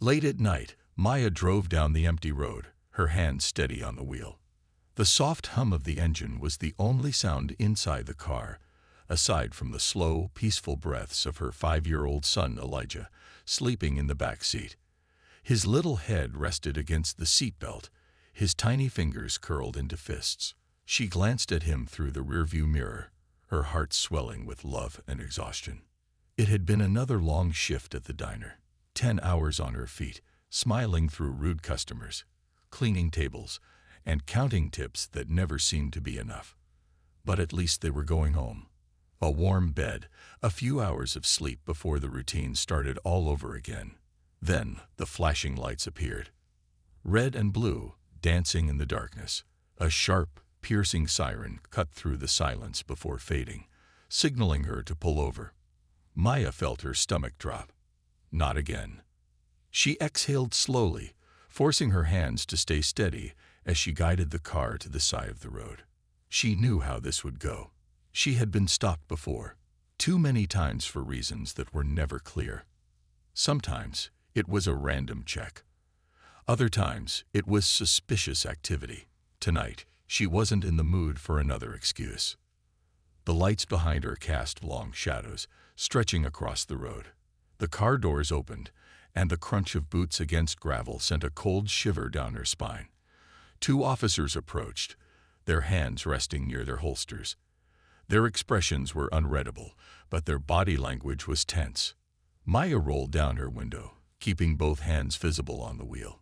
Late at night, Maya drove down the empty road, her hand steady on the wheel. The soft hum of the engine was the only sound inside the car, aside from the slow, peaceful breaths of her 5-year-old son Elijah, sleeping in the back seat. His little head rested against the seatbelt, his tiny fingers curled into fists. She glanced at him through the rearview mirror, her heart swelling with love and exhaustion. It had been another long shift at the diner, 10 hours on her feet, smiling through rude customers, cleaning tables, and counting tips that never seemed to be enough. But at least they were going home. A warm bed, a few hours of sleep before the routine started all over again. Then the flashing lights appeared. Red and blue, dancing in the darkness. A sharp, piercing siren cut through the silence before fading, signaling her to pull over. Maya felt her stomach drop. Not again. She exhaled slowly, forcing her hands to stay steady as she guided the car to the side of the road. She knew how this would go. She had been stopped before, too many times for reasons that were never clear. Sometimes it was a random check. Other times it was suspicious activity. Tonight, she wasn't in the mood for another excuse. The lights behind her cast long shadows, stretching across the road. The car doors opened, and the crunch of boots against gravel sent a cold shiver down her spine. 2 officers approached, their hands resting near their holsters. Their expressions were unreadable, but their body language was tense. Maya rolled down her window, keeping both hands visible on the wheel.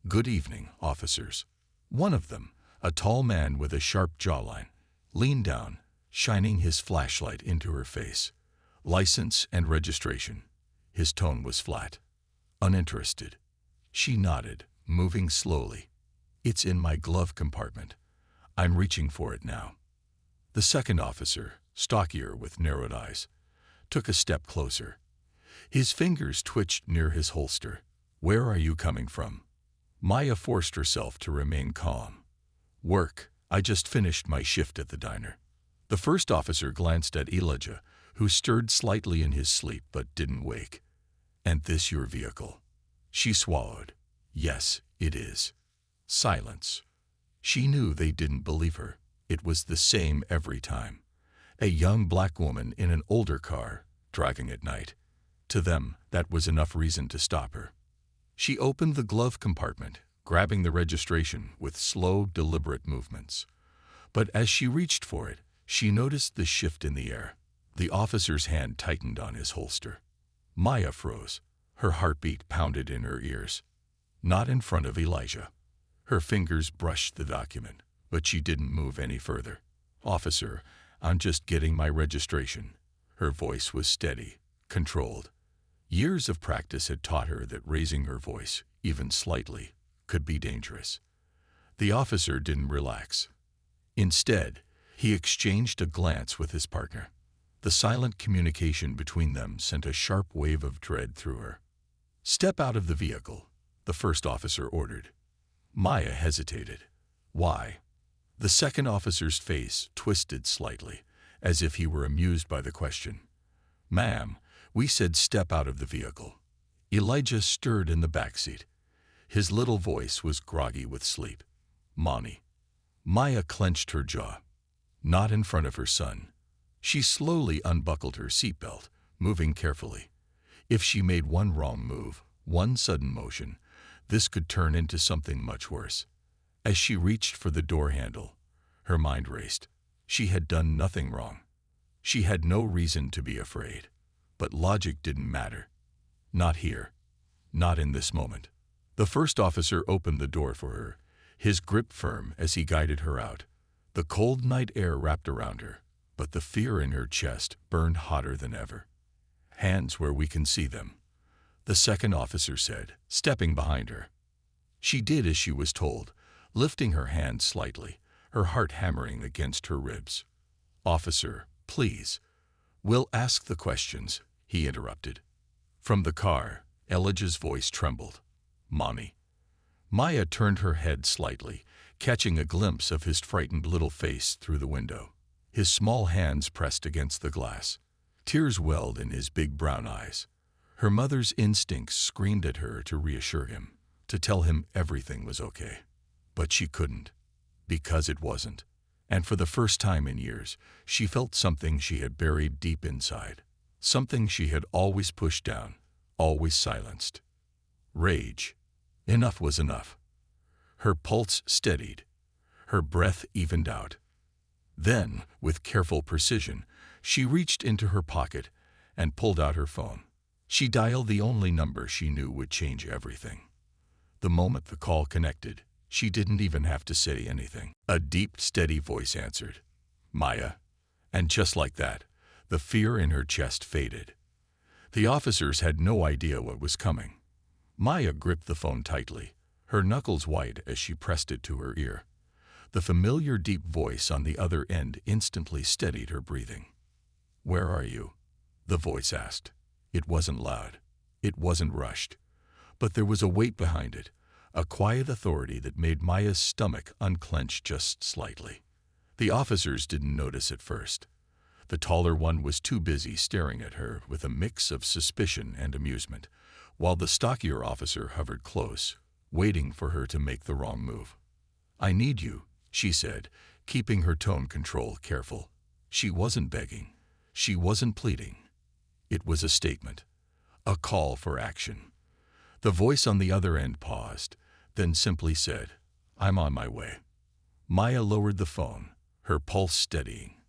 "Good evening, officers." One of them, a tall man with a sharp jawline, leaned down, shining his flashlight into her face. "License and registration." His tone was flat, uninterested. She nodded, moving slowly. "It's in my glove compartment. I'm reaching for it now." The second officer, stockier with narrowed eyes, took a step closer. His fingers twitched near his holster. "Where are you coming from?" Maya forced herself to remain calm. "Work. I just finished my shift at the diner." The first officer glanced at Elijah, who stirred slightly in his sleep but didn't wake. "And this your vehicle?" She swallowed. "Yes, it is." Silence. She knew they didn't believe her. It was the same every time. A young black woman in an older car, driving at night. To them, that was enough reason to stop her. She opened the glove compartment, grabbing the registration with slow, deliberate movements. But as she reached for it, she noticed the shift in the air. The officer's hand tightened on his holster. Maya froze. Her heartbeat pounded in her ears. Not in front of Elijah. Her fingers brushed the document, but she didn't move any further. "Officer, I'm just getting my registration." Her voice was steady, controlled. Years of practice had taught her that raising her voice, even slightly, could be dangerous. The officer didn't relax. Instead, he exchanged a glance with his partner. The silent communication between them sent a sharp wave of dread through her. "Step out of the vehicle," the first officer ordered. Maya hesitated. "Why?" The second officer's face twisted slightly, as if he were amused by the question. "Ma'am, we said step out of the vehicle." Elijah stirred in the backseat. His little voice was groggy with sleep. "Monty." Maya clenched her jaw. Not in front of her son. She slowly unbuckled her seatbelt, moving carefully. If she made one wrong move, one sudden motion, this could turn into something much worse. As she reached for the door handle, her mind raced. She had done nothing wrong. She had no reason to be afraid. But logic didn't matter. Not here. Not in this moment. The first officer opened the door for her, his grip firm as he guided her out. The cold night air wrapped around her, but the fear in her chest burned hotter than ever. "Hands where we can see them," the second officer said, stepping behind her. She did as she was told, lifting her hands slightly, her heart hammering against her ribs. "Officer, please." "We'll ask the questions," he interrupted. From the car, Elijah's voice trembled. "Monty." Maya turned her head slightly, catching a glimpse of his frightened little face through the window. His small hands pressed against the glass. Tears welled in his big brown eyes. Her mother's instincts screamed at her to reassure him, to tell him everything was okay. But she couldn't, because it wasn't. And for the first time in years, she felt something she had buried deep inside, something she had always pushed down, always silenced. Rage. Enough was enough. Her pulse steadied. Her breath evened out. Then, with careful precision, she reached into her pocket and pulled out her phone. She dialed the only number she knew would change everything. The moment the call connected, she didn't even have to say anything. A deep, steady voice answered, "Maya." And just like that, the fear in her chest faded. The officers had no idea what was coming. Maya gripped the phone tightly, her knuckles white as she pressed it to her ear. The familiar deep voice on the other end instantly steadied her breathing. "Where are you?" the voice asked. It wasn't loud. It wasn't rushed. But there was a weight behind it, a quiet authority that made Maya's stomach unclench just slightly. The officers didn't notice at first. The taller one was too busy staring at her with a mix of suspicion and amusement, while the stockier officer hovered close, waiting for her to make the wrong move. "I need you," she said, keeping her tone control careful. She wasn't begging. She wasn't pleading. It was a statement, a call for action. The voice on the other end paused, then simply said, "I'm on my way." Maya lowered the phone, her pulse steadying.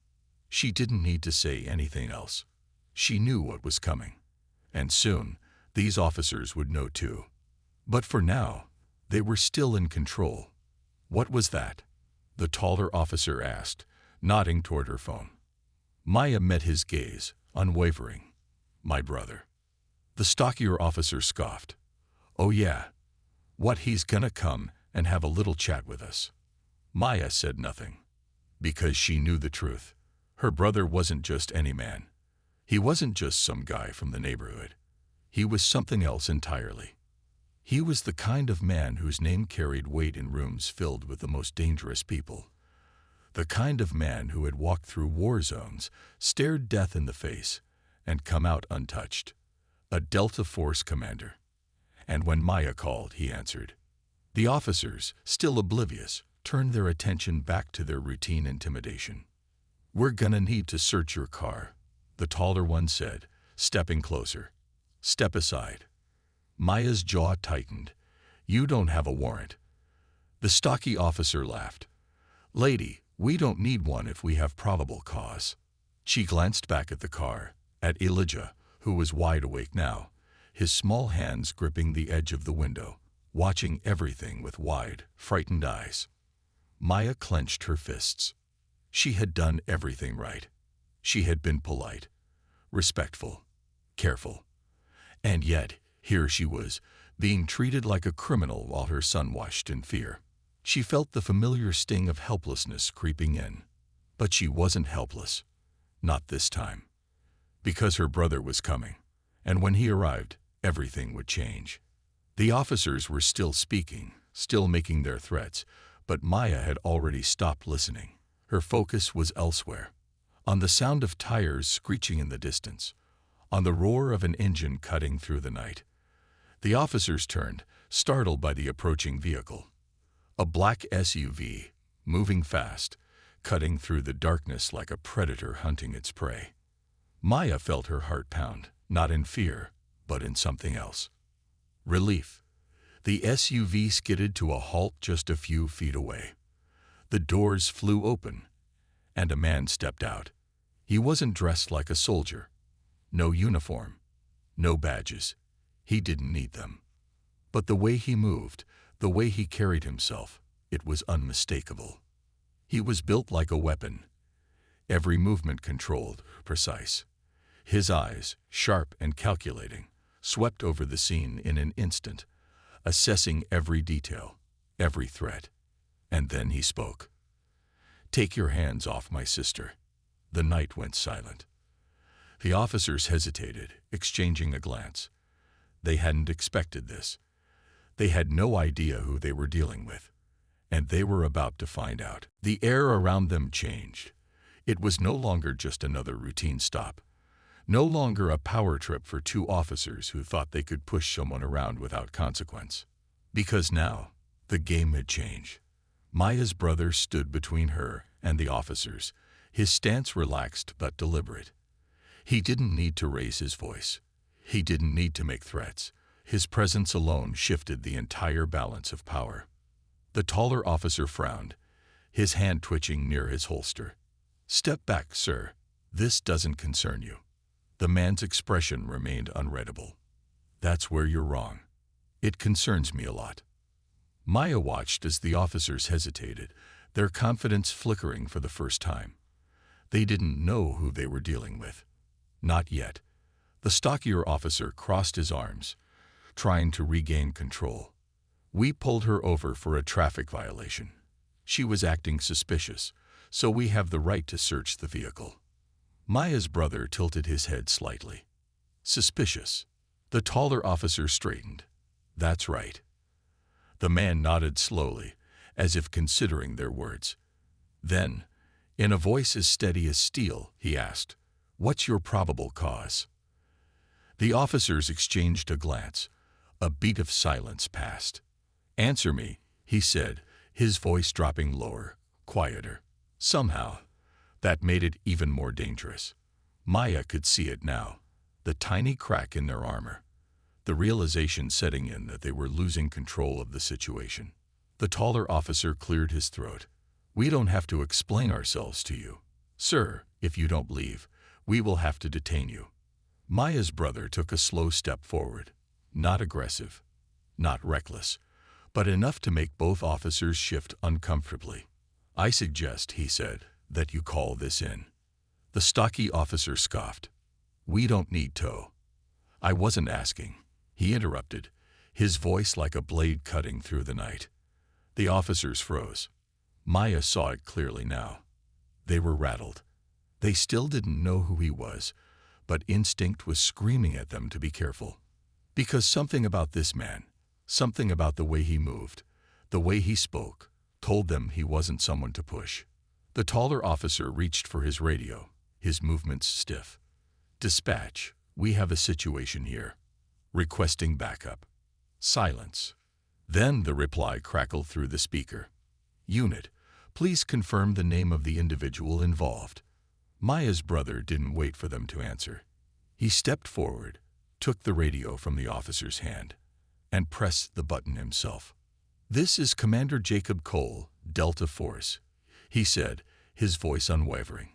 She didn't need to say anything else. She knew what was coming. And soon, these officers would know too. But for now, they were still in control. "What was that?" the taller officer asked, nodding toward her phone. Maya met his gaze, unwavering. "My brother." The stockier officer scoffed. "Oh yeah? What, he's gonna come and have a little chat with us?" Maya said nothing, because she knew the truth. Her brother wasn't just any man. He wasn't just some guy from the neighborhood. He was something else entirely. He was the kind of man whose name carried weight in rooms filled with the most dangerous people. The kind of man who had walked through war zones, stared death in the face, and come out untouched. A Delta Force commander. And when Maya called, he answered. The officers, still oblivious, turned their attention back to their routine intimidation. "We're gonna need to search your car," the taller one said, stepping closer. "Step aside." Maya's jaw tightened. "You don't have a warrant." The stocky officer laughed. "Lady, we don't need one if we have probable cause." She glanced back at the car, at Elijah, who was wide awake now, his small hands gripping the edge of the window, watching everything with wide, frightened eyes. Maya clenched her fists. She had done everything right. She had been polite, respectful, careful. And yet, here she was, being treated like a criminal while her son watched in fear. She felt the familiar sting of helplessness creeping in. But she wasn't helpless. Not this time. Because her brother was coming. And when he arrived, everything would change. The officers were still speaking, still making their threats, but Maya had already stopped listening. Her focus was elsewhere. On the sound of tires screeching in the distance. On the roar of an engine cutting through the night. The officers turned, startled by the approaching vehicle. A black SUV, moving fast, cutting through the darkness like a predator hunting its prey. Maya felt her heart pound, not in fear, but in something else. Relief. The SUV skidded to a halt just a few feet away. The doors flew open, and a man stepped out. He wasn't dressed like a soldier. No uniform, no badges. He didn't need them. But the way he moved, the way he carried himself, it was unmistakable. He was built like a weapon. Every movement controlled, precise. His eyes, sharp and calculating, swept over the scene in an instant, assessing every detail, every threat. And then he spoke. "Take your hands off my sister." The night went silent. The officers hesitated, exchanging a glance. They hadn't expected this. They had no idea who they were dealing with. And they were about to find out. The air around them changed. It was no longer just another routine stop. No longer a power trip for two officers who thought they could push someone around without consequence. Because now, the game had changed. Maya's brother stood between her and the officers, his stance relaxed but deliberate. He didn't need to raise his voice. He didn't need to make threats. His presence alone shifted the entire balance of power. The taller officer frowned, his hand twitching near his holster. "Step back, sir. This doesn't concern you." The man's expression remained unreadable. "That's where you're wrong. It concerns me a lot." Maya watched as the officers hesitated, their confidence flickering for the first time. They didn't know who they were dealing with. Not yet. The stockier officer crossed his arms, trying to regain control. "We pulled her over for a traffic violation. She was acting suspicious, so we have the right to search the vehicle." Maya's brother tilted his head slightly. "Suspicious?" The taller officer straightened. "That's right." The man nodded slowly, as if considering their words. Then, in a voice as steady as steel, he asked, "What's your probable cause?" The officers exchanged a glance. A beat of silence passed. "Answer me," he said, his voice dropping lower, quieter. Somehow, that made it even more dangerous. Maya could see it now, the tiny crack in their armor, the realization setting in that they were losing control of the situation. The taller officer cleared his throat. "We don't have to explain ourselves to you. Sir, if you don't leave, we will have to detain you." Maya's brother took a slow step forward, not aggressive, not reckless, but enough to make both officers shift uncomfortably. "I suggest," he said, "that you call this in." The stocky officer scoffed. "We don't need tow." "I wasn't asking," he interrupted, his voice like a blade cutting through the night. The officers froze. Maya saw it clearly now. They were rattled. They still didn't know who he was, but instinct was screaming at them to be careful. Because something about this man, something about the way he moved, the way he spoke, told them he wasn't someone to push. The taller officer reached for his radio, his movements stiff. "Dispatch, we have a situation here. Requesting backup." Silence. Then the reply crackled through the speaker. "Unit, please confirm the name of the individual involved." Maya's brother didn't wait for them to answer. He stepped forward, took the radio from the officer's hand, and pressed the button himself. "This is Commander Jacob Cole, Delta Force," he said, his voice unwavering.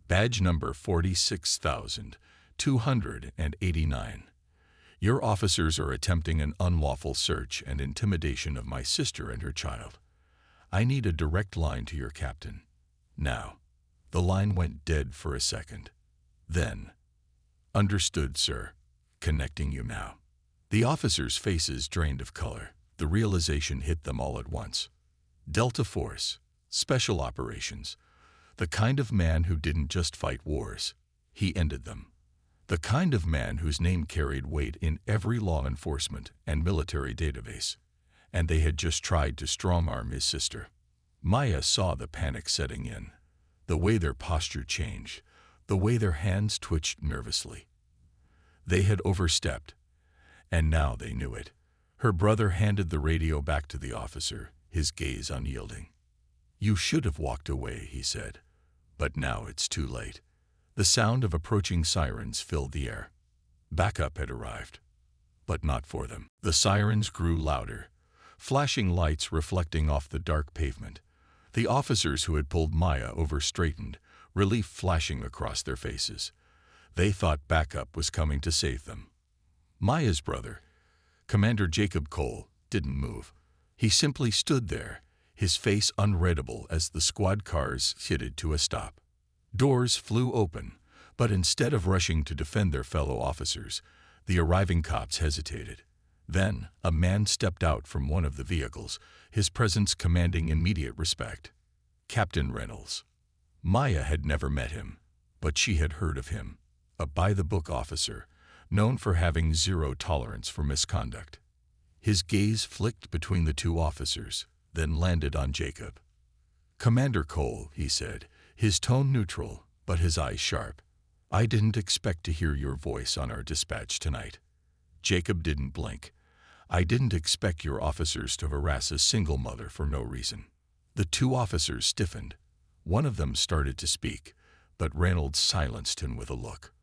"Badge number 46,289. Your officers are attempting an unlawful search and intimidation of my sister and her child. I need a direct line to your captain. Now." The line went dead for a second. Then, "Understood, sir. Connecting you now." The officers' faces drained of color. The realization hit them all at once. Delta Force, Special Operations, the kind of man who didn't just fight wars, he ended them. The kind of man whose name carried weight in every law enforcement and military database. And they had just tried to strong-arm his sister. Maya saw the panic setting in. The way their posture changed, the way their hands twitched nervously. They had overstepped, and now they knew it. Her brother handed the radio back to the officer, his gaze unyielding. "You should have walked away," he said. "But now it's too late." The sound of approaching sirens filled the air. Backup had arrived, but not for them. The sirens grew louder, flashing lights reflecting off the dark pavement. The officers who had pulled Maya over straightened, relief flashing across their faces. They thought backup was coming to save them. Maya's brother, Commander Jacob Cole, didn't move. He simply stood there, his face unreadable as the squad cars skidded to a stop. Doors flew open, but instead of rushing to defend their fellow officers, the arriving cops hesitated. Then, a man stepped out from one of the vehicles, his presence commanding immediate respect. Captain Reynolds. Maya had never met him, but she had heard of him. A by-the-book officer, known for having zero tolerance for misconduct. His gaze flicked between the two officers, then landed on Jacob. "Commander Cole," he said, his tone neutral, but his eyes sharp. I didn't expect to hear your voice on our dispatch tonight. Jacob didn't blink. I didn't expect your officers to harass a single mother for no reason. The two officers stiffened. One of them started to speak, but Reynolds silenced him with a look.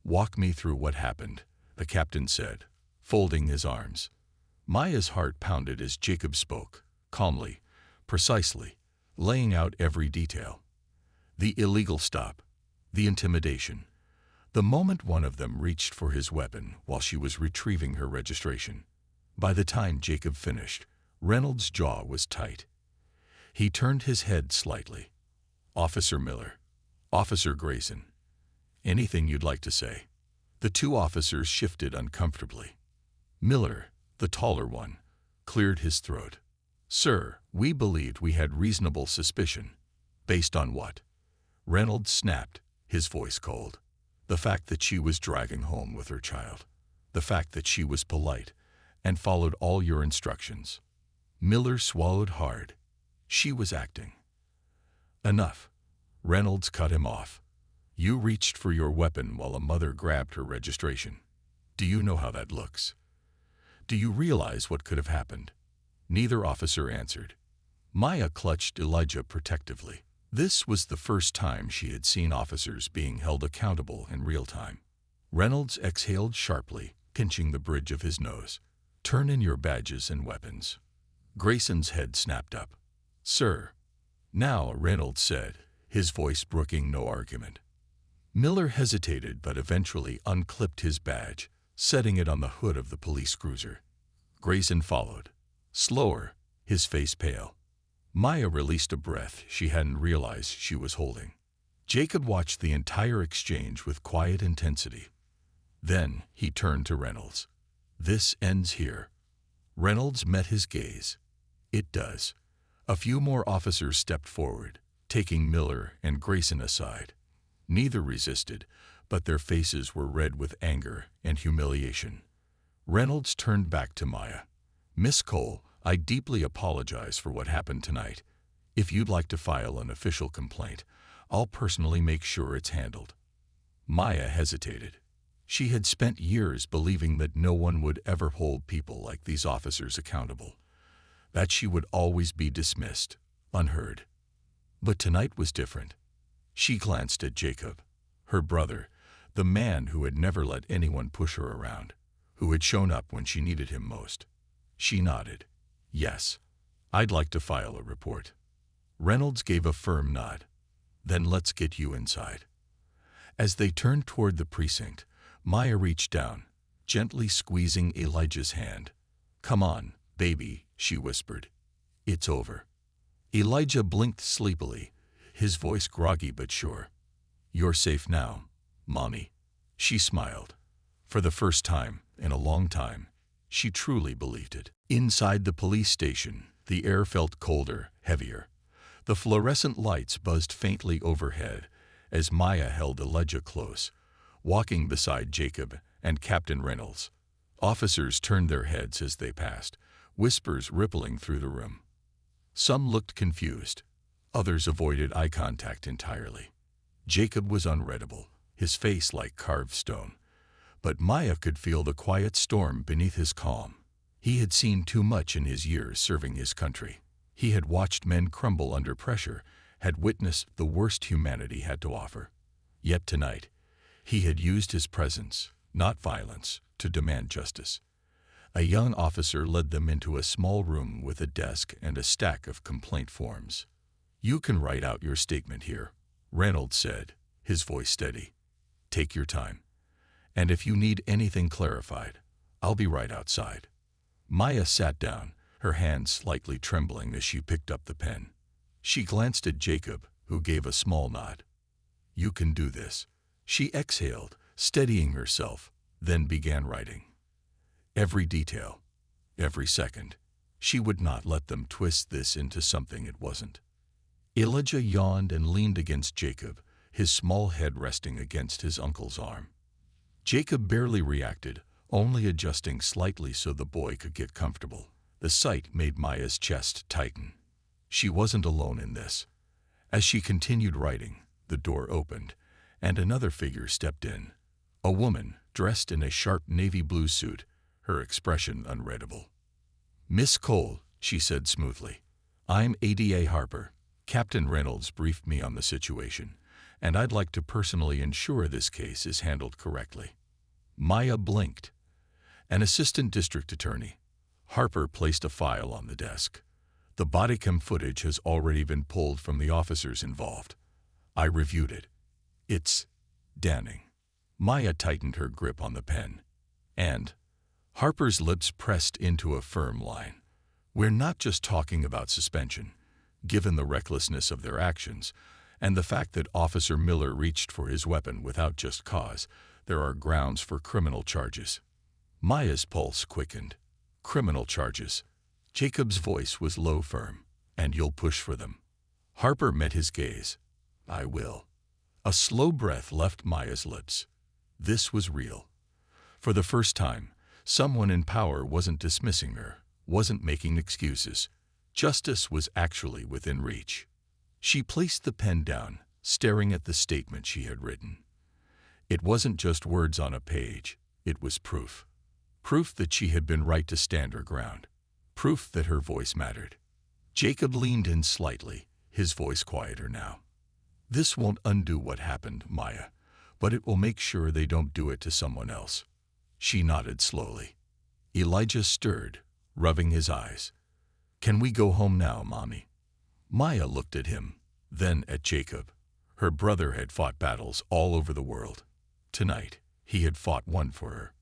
Walk me through what happened, the captain said, folding his arms. Maya's heart pounded as Jacob spoke, calmly, precisely, laying out every detail. The illegal stop, the intimidation, the moment one of them reached for his weapon while she was retrieving her registration. By the time Jacob finished, Reynolds' jaw was tight. He turned his head slightly. Officer Miller, Officer Grayson, anything you'd like to say? The two officers shifted uncomfortably. Miller, the taller one, cleared his throat. Sir, we believed we had reasonable suspicion. Based on what? Reynolds snapped, his voice cold. The fact that she was driving home with her child. The fact that she was polite and followed all your instructions. Miller swallowed hard. She was acting. Enough. Reynolds cut him off. You reached for your weapon while a mother grabbed her registration. Do you know how that looks? Do you realize what could have happened? Neither officer answered. Maya clutched Elijah protectively. This was the first time she had seen officers being held accountable in real time. Reynolds exhaled sharply, pinching the bridge of his nose. Turn in your badges and weapons. Grayson's head snapped up. Sir. Now, Reynolds said, his voice brooking no argument. Miller hesitated but eventually unclipped his badge, setting it on the hood of the police cruiser. Grayson followed. Slower, his face pale. Maya released a breath she hadn't realized she was holding. Jacob watched the entire exchange with quiet intensity. Then he turned to Reynolds. This ends here. Reynolds met his gaze. It does. A few more officers stepped forward, taking Miller and Grayson aside. Neither resisted, but their faces were red with anger and humiliation. Reynolds turned back to Maya. Miss Cole, I deeply apologize for what happened tonight. If you'd like to file an official complaint, I'll personally make sure it's handled. Maya hesitated. She had spent years believing that no one would ever hold people like these officers accountable, that she would always be dismissed, unheard. But tonight was different. She glanced at Jacob, her brother, the man who had never let anyone push her around, who had shown up when she needed him most. She nodded. Yes, I'd like to file a report. Reynolds gave a firm nod. Then let's get you inside. As they turned toward the precinct, Maya reached down, gently squeezing Elijah's hand. Come on, baby, she whispered. It's over. Elijah blinked sleepily, his voice groggy but sure. You're safe now, Mommy. She smiled. For the first time in a long time, she truly believed it. Inside the police station, the air felt colder, heavier. The fluorescent lights buzzed faintly overhead as Maya held Elijah close, walking beside Jacob and Captain Reynolds. Officers turned their heads as they passed, whispers rippling through the room. Some looked confused. Others avoided eye contact entirely. Jacob was unreadable, his face like carved stone. But Maya could feel the quiet storm beneath his calm. He had seen too much in his years serving his country. He had watched men crumble under pressure, had witnessed the worst humanity had to offer. Yet tonight, he had used his presence, not violence, to demand justice. A young officer led them into a small room with a desk and a stack of complaint forms. You can write out your statement here, Reynolds said, his voice steady. Take your time. And if you need anything clarified, I'll be right outside. Maya sat down, her hand slightly trembling as she picked up the pen. She glanced at Jacob, who gave a small nod. You can do this. She exhaled, steadying herself, then began writing. Every detail, every second. She would not let them twist this into something it wasn't. Elijah yawned and leaned against Jacob, his small head resting against his uncle's arm. Jacob barely reacted, only adjusting slightly so the boy could get comfortable. The sight made Maya's chest tighten. She wasn't alone in this. As she continued writing, the door opened, and another figure stepped in. A woman, dressed in a sharp navy blue suit, her expression unreadable. "Miss Cole," she said smoothly, "I'm ADA Harper. Captain Reynolds briefed me on the situation, and I'd like to personally ensure this case is handled correctly." Maya blinked. "An assistant district attorney." Harper placed a file on the desk. "The body cam footage has already been pulled from the officers involved. I reviewed it. It's damning." Maya tightened her grip on the pen. "And?" Harper's lips pressed into a firm line. "We're not just talking about suspension. Given the recklessness of their actions, and the fact that Officer Miller reached for his weapon without just cause, there are grounds for criminal charges." Maya's pulse quickened. "Criminal charges." Jacob's voice was low, firm. "And you'll push for them?" Harper met his gaze. "I will." A slow breath left Maya's lips. This was real. For the first time, someone in power wasn't dismissing her, wasn't making excuses. Justice was actually within reach. She placed the pen down, staring at the statement she had written. It wasn't just words on a page, it was proof. Proof that she had been right to stand her ground. Proof that her voice mattered. Jacob leaned in slightly, his voice quieter now. "This won't undo what happened, Maya, but it will make sure they don't do it to someone else." She nodded slowly. Elijah stirred, rubbing his eyes. "Can we go home now, Mommy?" Maya looked at him, then at Jacob. Her brother had fought battles all over the world. Tonight, he had fought one for her.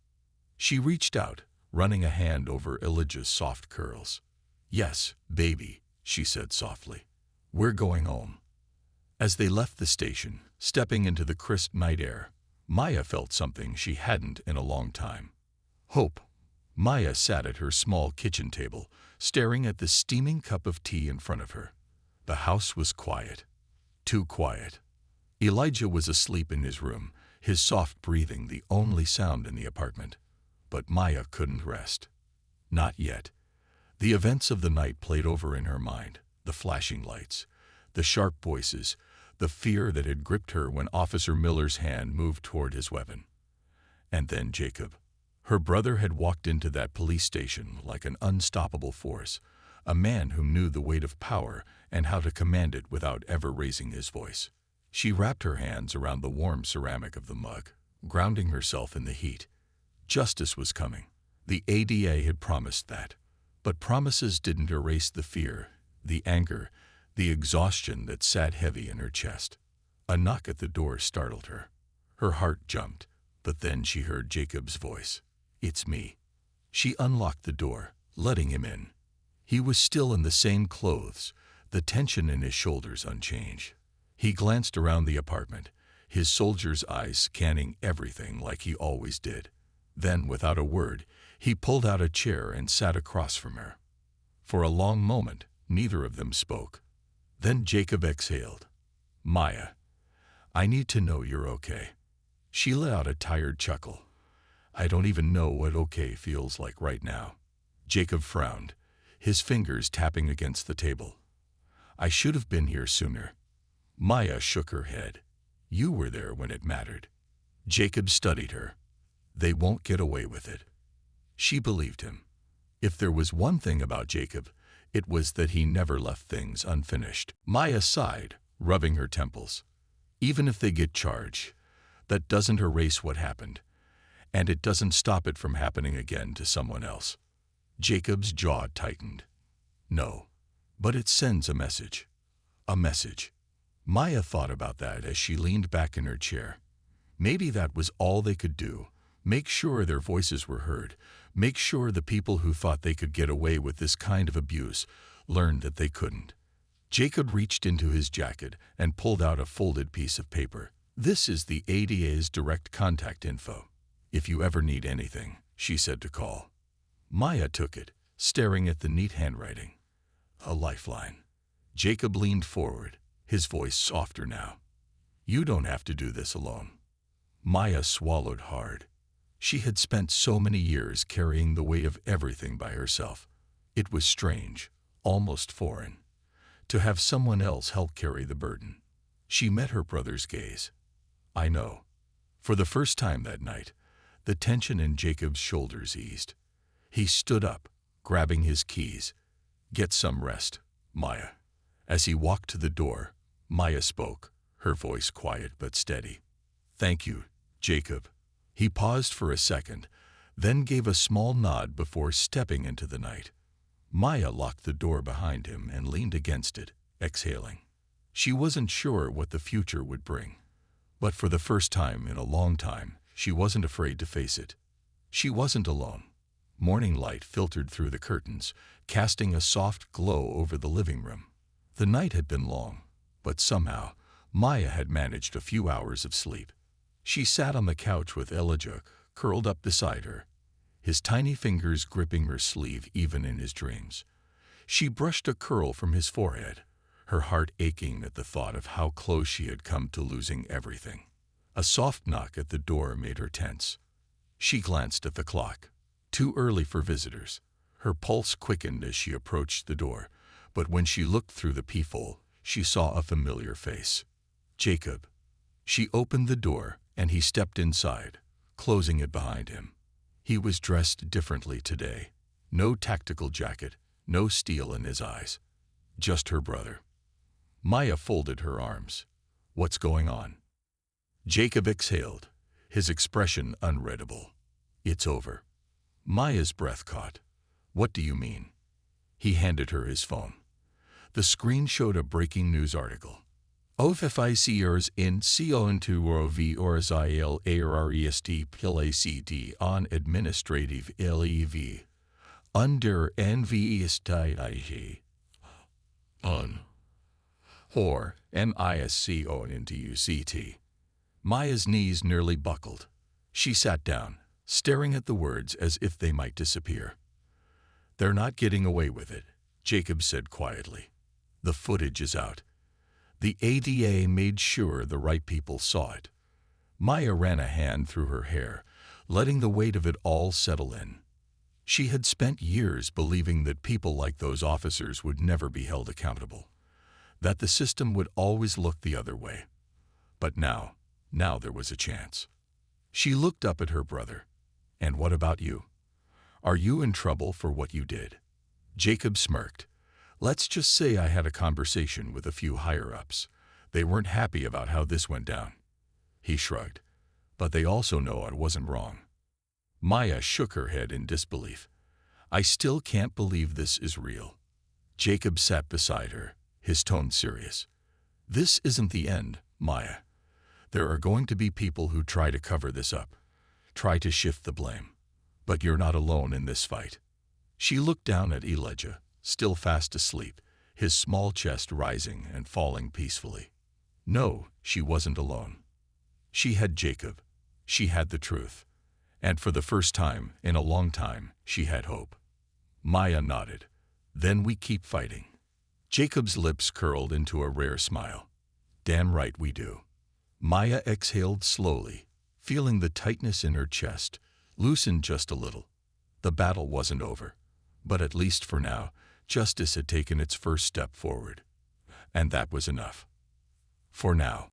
She reached out, running a hand over Elijah's soft curls. "Yes, baby," she said softly. "We're going home." As they left the station, stepping into the crisp night air, Maya felt something she hadn't in a long time. Hope. Maya sat at her small kitchen table, staring at the steaming cup of tea in front of her. The house was quiet. Too quiet. Elijah was asleep in his room, his soft breathing the only sound in the apartment. But Maya couldn't rest. Not yet. The events of the night played over in her mind, the flashing lights, the sharp voices, the fear that had gripped her when Officer Miller's hand moved toward his weapon. And then Jacob. Her brother had walked into that police station like an unstoppable force, a man who knew the weight of power and how to command it without ever raising his voice. She wrapped her hands around the warm ceramic of the mug, grounding herself in the heat. Justice was coming. The ADA had promised that. But promises didn't erase the fear, the anger, the exhaustion that sat heavy in her chest. A knock at the door startled her. Her heart jumped, but then she heard Jacob's voice. "It's me." She unlocked the door, letting him in. He was still in the same clothes, the tension in his shoulders unchanged. He glanced around the apartment, his soldier's eyes scanning everything like he always did. Then, without a word, he pulled out a chair and sat across from her. For a long moment, neither of them spoke. Then Jacob exhaled. "Maya, I need to know you're okay." She let out a tired chuckle. "I don't even know what okay feels like right now." Jacob frowned, his fingers tapping against the table. "I should have been here sooner." Maya shook her head. "You were there when it mattered." Jacob studied her. "They won't get away with it." She believed him. If there was one thing about Jacob, it was that he never left things unfinished. Maya sighed, rubbing her temples. "Even if they get charged, that doesn't erase what happened, and it doesn't stop it from happening again to someone else." Jacob's jaw tightened. "No, but it sends a message." A message. Maya thought about that as she leaned back in her chair. Maybe that was all they could do. Make sure their voices were heard. Make sure the people who thought they could get away with this kind of abuse learned that they couldn't. Jacob reached into his jacket and pulled out a folded piece of paper. "This is the ADA's direct contact info. If you ever need anything," she said to call. Maya took it, staring at the neat handwriting. A lifeline. Jacob leaned forward, his voice softer now. "You don't have to do this alone." Maya swallowed hard. She had spent so many years carrying the weight of everything by herself. It was strange, almost foreign, to have someone else help carry the burden. She met her brother's gaze. I know. For the first time that night, the tension in Jacob's shoulders eased. He stood up, grabbing his keys. Get some rest, Maya. As he walked to the door, Maya spoke, her voice quiet but steady. Thank you, Jacob. He paused for a second, then gave a small nod before stepping into the night. Maya locked the door behind him and leaned against it, exhaling. She wasn't sure what the future would bring. But for the first time in a long time, she wasn't afraid to face it. She wasn't alone. Morning light filtered through the curtains, casting a soft glow over the living room. The night had been long, but somehow, Maya had managed a few hours of sleep. She sat on the couch with Elijah curled up beside her, his tiny fingers gripping her sleeve even in his dreams. She brushed a curl from his forehead, her heart aching at the thought of how close she had come to losing everything. A soft knock at the door made her tense. She glanced at the clock. Too early for visitors. Her pulse quickened as she approached the door, but when she looked through the peephole, she saw a familiar face. Jacob. She opened the door, and he stepped inside, closing it behind him. He was dressed differently today. No tactical jacket, no steel in his eyes. Just her brother. Maya folded her arms. What's going on? Jacob exhaled, his expression unreadable. It's over. Maya's breath caught. What do you mean? He handed her his phone. The screen showed a breaking news article. Officiers in C-O-N-2-O-V or-I-L-A-R-E-S-T PLACT on administrative leave. Under NVSTIG. On. Or MISCONTUCT. Maya's knees nearly buckled. She sat down, staring at the words as if they might disappear. They're not getting away with it, Jacob said quietly. The footage is out. The ADA made sure the right people saw it. Maya ran a hand through her hair, letting the weight of it all settle in. She had spent years believing that people like those officers would never be held accountable, that the system would always look the other way. But now there was a chance. She looked up at her brother. And what about you? Are you in trouble for what you did? Jacob smirked. Let's just say I had a conversation with a few higher-ups. They weren't happy about how this went down. He shrugged. But they also know I wasn't wrong. Maya shook her head in disbelief. I still can't believe this is real. Jacob sat beside her, his tone serious. This isn't the end, Maya. There are going to be people who try to cover this up, try to shift the blame. But you're not alone in this fight. She looked down at Elijah, still fast asleep, his small chest rising and falling peacefully. No, she wasn't alone. She had Jacob. She had the truth. And for the first time in a long time, she had hope. Maya nodded. Then we keep fighting. Jacob's lips curled into a rare smile. Damn right we do. Maya exhaled slowly, feeling the tightness in her chest loosen just a little. The battle wasn't over, but at least for now, justice had taken its first step forward. And that was enough. For now.